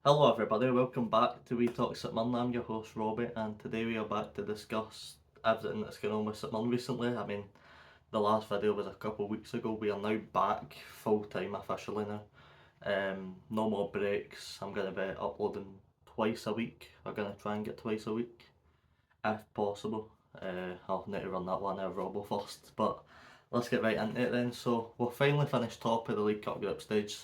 Hello everybody, welcome back to We Talk St Mirren. I'm your host Robbie, and today we are back to discuss everything that's going on with St Mirren recently. The last video was a couple of weeks ago. We are now back full time officially now. No more breaks. I'm going to be uploading twice a week. We're going to try and get twice a week if possible. I'll need to run that one out of Robbo first, but let's get right into it then. So we'll finally finish top of the League Cup group stage,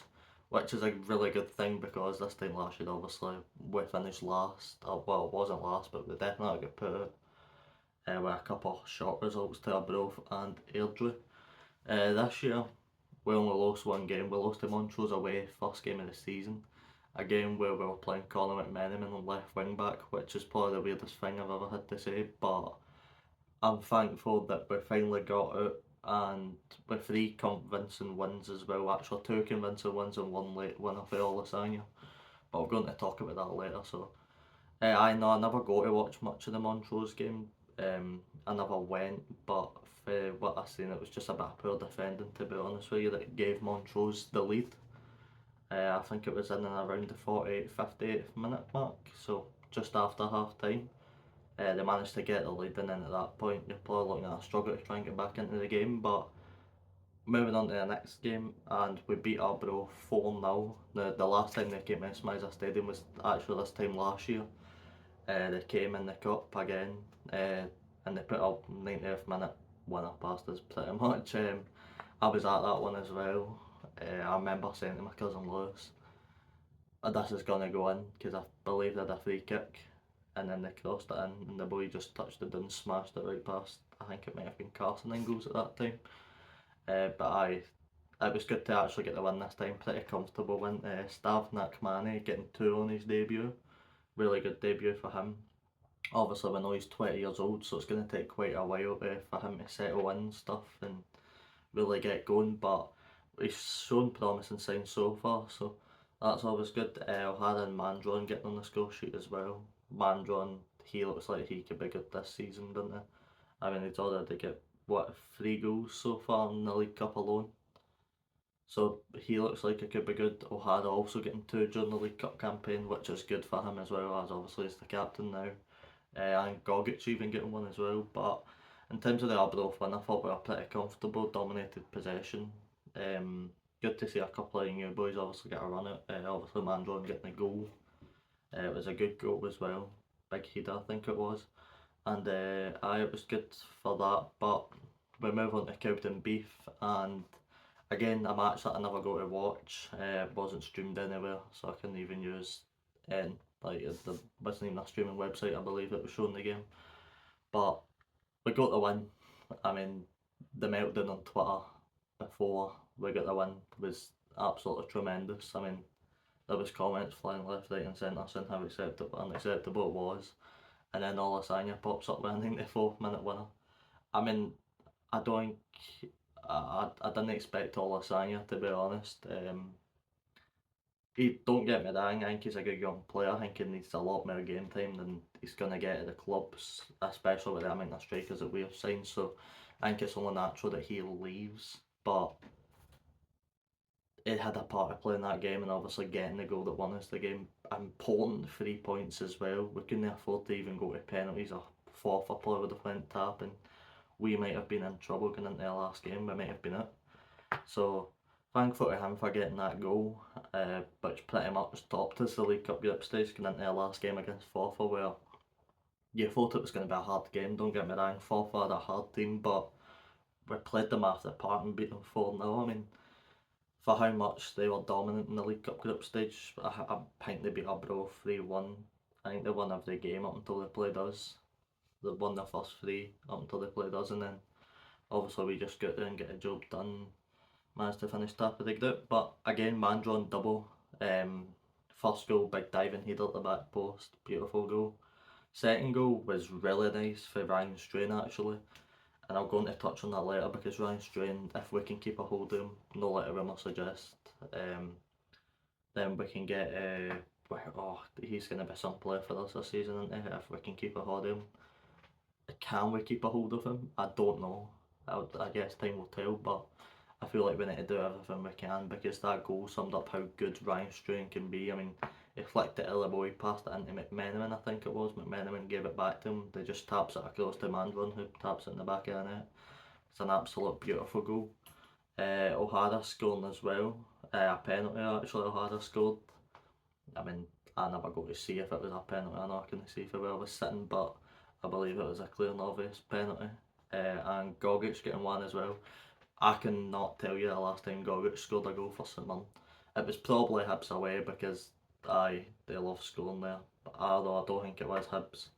which is a really good thing because this time last year obviously we finished last. Well, it wasn't last, but we definitely got put out with a couple of short results to Arbroath and Airdrie. This year we only lost one game. We lost to Montrose away, first game of the season. A game where we were playing Colin McMenamin on left wing back, which is probably the weirdest thing I've ever had to say, but I'm thankful that we finally got out and with three convincing wins as well, actually two convincing wins and one late winner for Lasagna. But we're going to talk about that later. So I know I never got to watch much of the Montrose game. I never went, but for what I seen, it was just a bit of poor defending, to be honest with you, that gave Montrose the lead. I think it was in and around the 48th, 58th minute mark, so just after half time. They managed to get the lead, and then at that point you're probably looking at a struggle to try and get back into the game. But moving on to the next game, and we beat Arbroath 4-0. The last time they came to Smizer Stadium was actually this time last year. They came in the cup again, and they put up 90th minute winner past us pretty much. I was at that one as well. I remember saying to my cousin Lewis, this is going to go in because I believe they had a free kick and then they crossed it in and the boy just touched it and smashed it right past, I think it might have been Carson Ingles at that time. It was good to actually get the win this time, pretty comfortable win. Stavnak Mane getting two on his debut, really good debut for him. Obviously we know he's 20 years old, so it's going to take quite a while for him to settle in and stuff and really get going, but he's shown promising signs so far, so that's always good. O'Hara and Mandron getting on the score sheet as well. Mandron, he looks like he could be good this season, doesn't he? He's already got, what, 3 goals so far in the League Cup alone. So he looks like it could be good. O'Hara also getting two during the League Cup campaign, which is good for him as well, as obviously he's the captain now. And Gogic even getting one as well. But in terms of the Arbroath win, I thought we were pretty comfortable, dominated possession. Good to see a couple of new boys obviously get a run out. Obviously Mandron getting a goal. It was a good goal as well. Big header, I think it was. And it was good for that. But we move on to Cowden Beef, and again a match that I never got to watch. It wasn't streamed anywhere, so I couldn't even use there wasn't even a streaming website, I believe, that was showing the game. But we got the win. The meltdown on Twitter before we got the win was absolutely tremendous. There was comments flying left, right and centre saying how unacceptable it was. And then Lasagna pops up with a 94th minute winner. I mean, I don't I didn't expect Lasagna, to be honest. He don't get me wrong, I think he's a good young player. I think he needs a lot more game time than he's gonna get at the clubs, especially with the amount of strikers that we have signed. So I think it's only natural that he leaves. But it had a part to play in that game, and obviously getting the goal that won us the game. Important 3 points as well. We couldn't afford to even go to penalties or forfeit play with the went tap, and we might have been in trouble going into the last game. We might have been it. So thankful to him for getting that goal, which pretty much topped us the League Cup group stage going into the last game against Forfar, where you thought it was going to be a hard game. Don't get me wrong, Forfar are a hard team, but we played them after the park and beat them 4-0. For how much they were dominant in the League Cup group stage, I think they beat Arbroath 3-1. I think they won every game up until they played us. They won their first three up until they played us, and then obviously we just got there and get a job done. Managed to finish top of the group, but again, Mandron double. First goal, big diving header at the back post, beautiful goal. Second goal was really nice for Ryan Strain actually, and I'll go on to touch on that later because Ryan Strain, if we can keep a hold of him, no let a rumour suggest, then we can get he's going to be some player for us this season, isn't he? If we can keep a hold of him. Can we keep a hold of him? I don't know. I guess time will tell, but I feel like we need to do everything we can because that goal summed up how good Ryan Strain can be. He flicked it elbow, he passed it into McMenamin, I think it was. McMenamin gave it back to him. They just taps it across to Mandron, who taps it in the back of the net. It's an absolute beautiful goal. O'Hara scoring as well. A penalty actually, O'Hara scored. I mean, I never got to see if it was a penalty or not. I couldn't see if where I was sitting, but I believe it was a clear and obvious penalty. And Gogic getting one as well. I cannot tell you the last time Gogic scored a goal for St Mirren. It was probably Hibs away because they love scoring there. But although I don't think it was Hibs.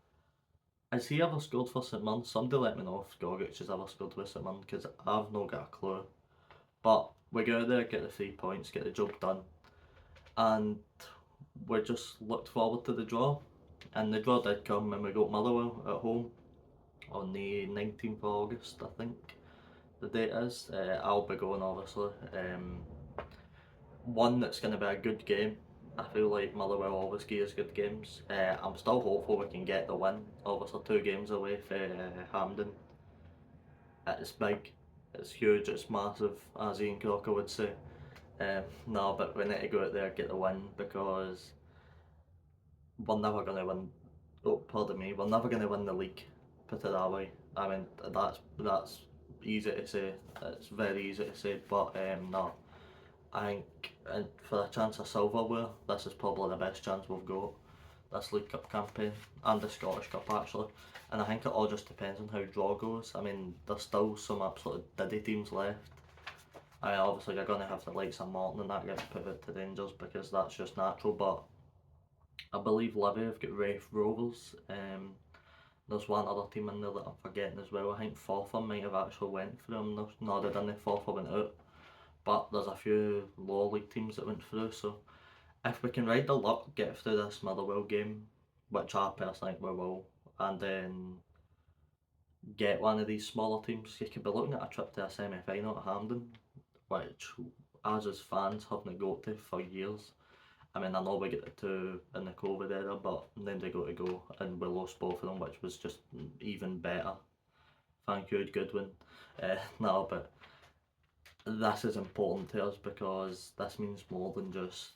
Has he ever scored for St Mirren? Somebody let me know if Gogic has ever scored with St Mirren because I've not got a clue. But we go out there, get the 3 points, get the job done. And we just looked forward to the draw. And the draw did come and we got Motherwell at home on the 19th of August, I think the date is. I'll be going obviously. One that's going to be a good game. I feel like Motherwell always gives good games. I'm still hopeful we can get the win. Obviously 2 games away for Hampden. It's big, it's huge, it's massive, as Ian Crocker would say. No, but we need to go out there and get the win because we're never going to win. Oh, pardon me, we're never going to win the league. Put it that way. I mean, that's easy to say. It's very easy to say, but no. I think for a chance of silverware, this is probably the best chance we've got this League Cup campaign and the Scottish Cup actually. And I think it all just depends on how draw goes. I mean, there's still some absolute diddy teams left. Obviously, you're going to have the likes of Morton and that gets put out to Rangers because that's just natural. But I believe Livy have got Rafe Rovers. There's one other team in there that I'm forgetting as well. I think Forfar might have actually went for them. No, they didn't. Forfar went out. But there's a few lower league teams that went through, so if we can ride the luck, get through this Motherwell game, which I personally think we will, and then get one of these smaller teams, you could be looking at a trip to a semi-final at Hampden, which as as fans haven't got to for years. I mean, I know we get the 2 in the COVID era, but then they got to go and we lost both of them, which was just even better. Thank you, Goodwin. No, but this is important to us because this means more than just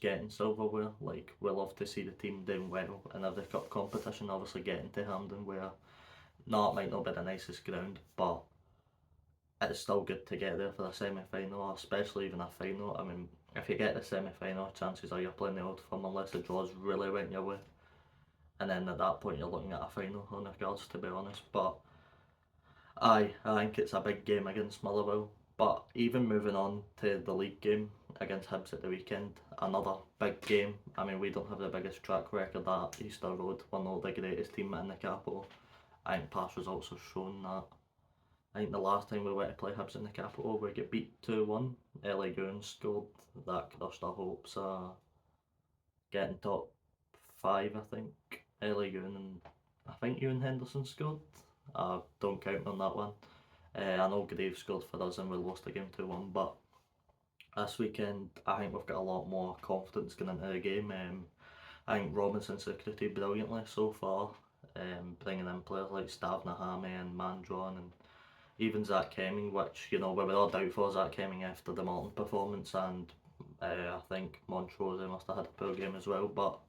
getting silverware. Like, we love to see the team doing well in every cup competition. Obviously, getting to Hampden, where it might not be the nicest ground, but it's still good to get there for the semi-final, especially even a final. I mean, if you get the semi-final, chances are you're playing the Old Firm unless the draws really went your way, and then at that point you're looking at a final on the cards, to be honest. But I think it's a big game against Motherwell. But even moving on to the league game against Hibs at the weekend, another big game. I mean, we don't have the biggest track record at Easter Road. We're not the greatest team in the capital. I think past results have shown that. I think the last time we went to play Hibs in the capital, we get beat 2-1. Ellie Goons scored. That crushed our hopes of getting top 5, I think. Ellie Goon and I think Ewan Henderson scored. I don't count on that one. I know Graves scored for us and we lost the game 2-1, but this weekend I think we've got a lot more confidence going into the game. I think Robinson's recruited brilliantly so far, bringing in players like Stav Nahame and Mandron and even Zach Hemming, which, you know, we were all doubtful of Zach Hemming after the Morton performance, and I think Montrose must have had a poor game as well, but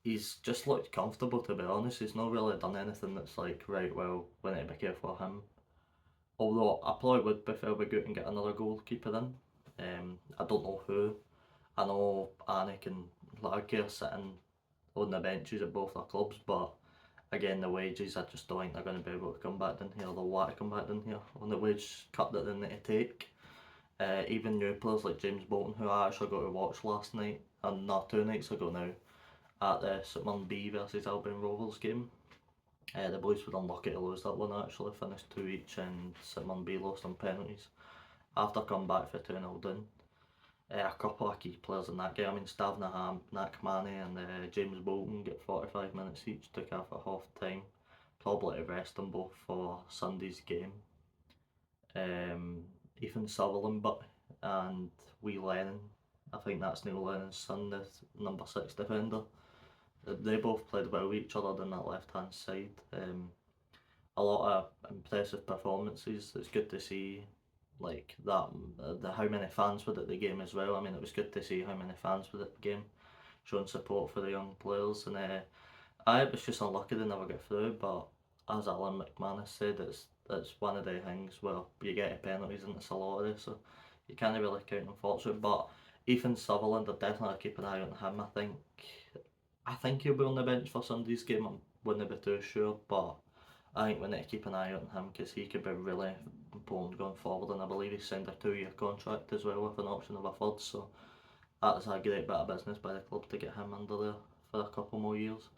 he's just looked comfortable, to be honest. He's not really done anything that's like, right, well, we need to be careful of him. Although I probably would prefer we go out and get another goalkeeper in. I don't know who. I know Anik and Larky are sitting on the benches at both our clubs, but again, the wages, I just don't think they're going to be able to come back down here. They'll want to come back down here on the wage cut that they need to take. Even new players like James Bolton, who I actually got to watch last night, and not 2 nights ago now, at the St Mirren B versus Albion Rovers game. The boys were unlucky to lose that one actually, finished 2 each and St Mirren B lost on penalties. After coming back for 2-0 down. A couple of key players in that game, I mean Stav Naham, Nak Mane and James Bolton get 45 minutes each, took off at half time. Probably to rest them both for Sunday's game. Ethan Sutherland but and Wee Lennon, I think that's Neil Lennon's son, the number 6 defender. They both played well with each other down that left hand side. A lot of impressive performances. It's good to see like that, the how many fans were at the game as well. I mean, it was good to see how many fans were at the game, showing support for the young players. And I was just unlucky they never got through. But as Alan McManus said, it's one of the things where you get penalties and it's a lottery, so you can't really count them faults it. But Ethan Sutherland, I'd definitely keep an eye on him. I think he'll be on the bench for Sunday's game. I wouldn't be too sure, but I think we need to keep an eye on him because he could be really important going forward. And I believe he's signed a 2-year contract as well with an option of a third. So that's a great bit of business by the club to get him under there for a couple more years.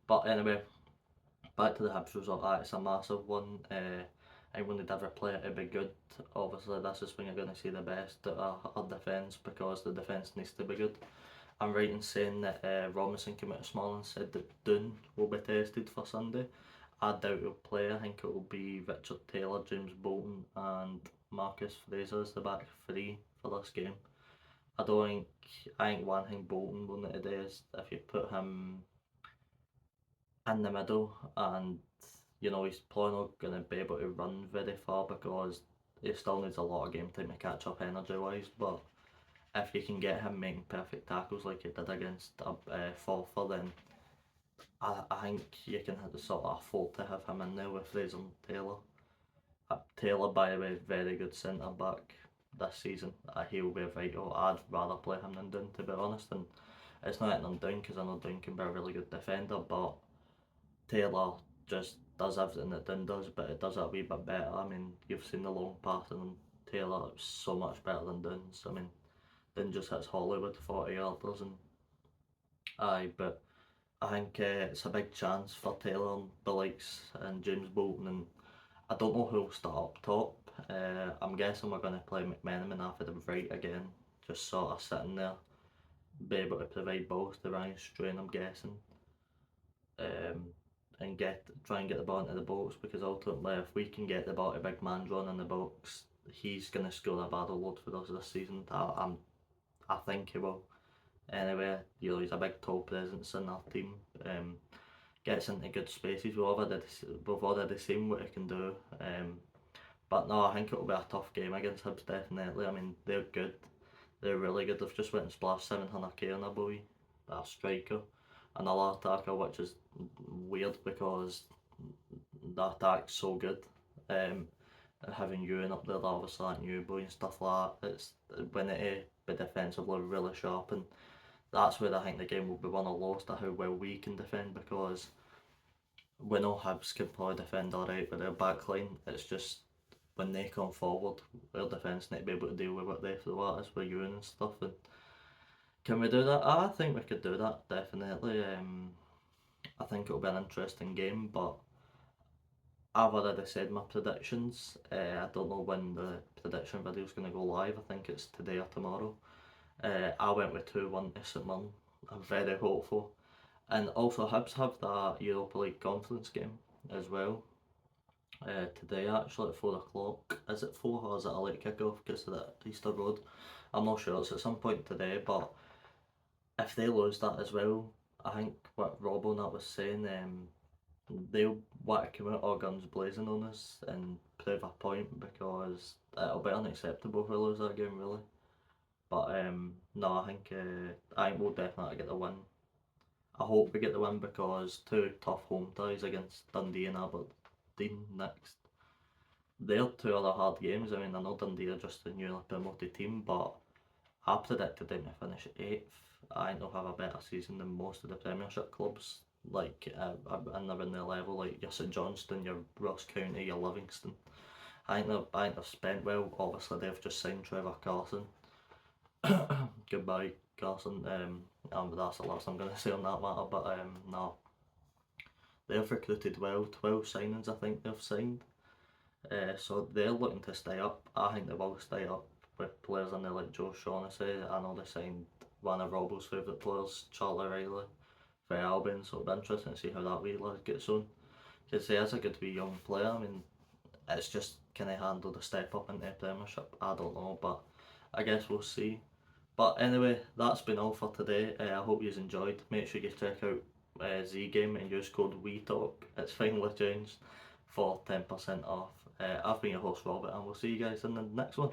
But anyway, back to the Hibs result. It's a massive one. And when they ever play it, it'd be good. Obviously, this is when you're going to see the best at our defence because the defence needs to be good. I'm right in saying that Robinson came out this morning and said that Dunn will be tested for Sunday. I doubt he'll play. I think it will be Richard Taylor, James Bolton, and Marcus Fraser as the back three for this game. I don't think. I think one thing Bolton will need to do is if you put him in the middle, and he's probably not going to be able to run very far because he still needs a lot of game time to catch up energy wise. But if you can get him making perfect tackles like he did against Forfar, then I think you can sort of afford to have him in there with Fraser and Taylor. Taylor, by the way, very good centre back this season. He'll be vital. I'd rather play him than Dunn, to be honest. And it's not anything on Dunn because I know Dunn can be a really good defender, but Taylor just does everything that Dunn does, but it does it a wee bit better. I mean, you've seen the long passing, and Taylor is so much better than Dunn's. I mean, Dunn just hits Hollywood 40 yarders, and but I think it's a big chance for Taylor and the likes and James Bolton, and I don't know who'll start up top. I'm guessing we're going to play McMenamin after the right again, just sort of sitting there, be able to provide balls to Ryan Strain, I'm guessing, and try and get the ball into the box because ultimately, if we can get the ball to big man drawn in the box, he's going to score a battle load for us this season. I think he will. Anyway, he's a big tall presence in our team. Gets into good spaces. We've already seen what he can do. But no, I think it'll be a tough game against Hibs, definitely. I mean, they're good. They're really good. They've just went and splashed 700k on a boy, a striker, and a lot attacker, which is weird because the attack's so good. Having Ewan up there, obviously, like new boy and stuff like that, it's when it be defensively really sharp, and that's where I think the game will be won or lost at how well we can defend because we know Hibs can probably defend alright with their backline. It's just when they come forward, our defence need to be able to deal with what they throw at us with Ewan and stuff. And can we do that? I think we could do that, definitely. I think it'll be an interesting game, but I've already said my predictions. I don't know when the prediction video is going to go live. I think it's today or tomorrow. I went with 2-1 to St Mirren. I'm very hopeful. And also Hibs have that Europa League conference game as well. Today actually at 4 o'clock. Is it 4 or is it a late kick-off because of that Easter Road? I'm not sure, it's at some point today, but if they lose that as well, I think what Robbie and I was saying, they'll want to come out all guns blazing on us and prove a point because it'll be unacceptable if we lose that game really. But no, I think we'll definitely get the win. I hope we get the win because two tough home ties against Dundee and Aberdeen next. They're two other hard games. I mean, I know Dundee are just a newly promoted team, but I predicted them to finish 8th. I think they'll have a better season than most of the Premiership clubs, like and they're in their level, like your St Johnstone, your Ross County, your Livingston. I think they've spent well. Obviously, they've just signed Trevor Carson. Goodbye, Carson. That's the last I'm going to say on that matter. But no, they've recruited well. 12 signings, I think they've signed. So they're looking to stay up. I think they will stay up with players in there like Joe Shaughnessy. I know they signed one of Robbie's favourite players, Charlie Riley, for Albion. So it'll be interesting to see how that wee lad gets on. Because he is a good wee young player. I mean, it's just can he handle the step up into the Premiership? I don't know, but I guess we'll see. But anyway, that's been all for today. I hope you enjoyed. Make sure you check out Z Game and use code WeTalk. It's finally changed for 10% off. I've been your host Robert, and we'll see you guys in the next one.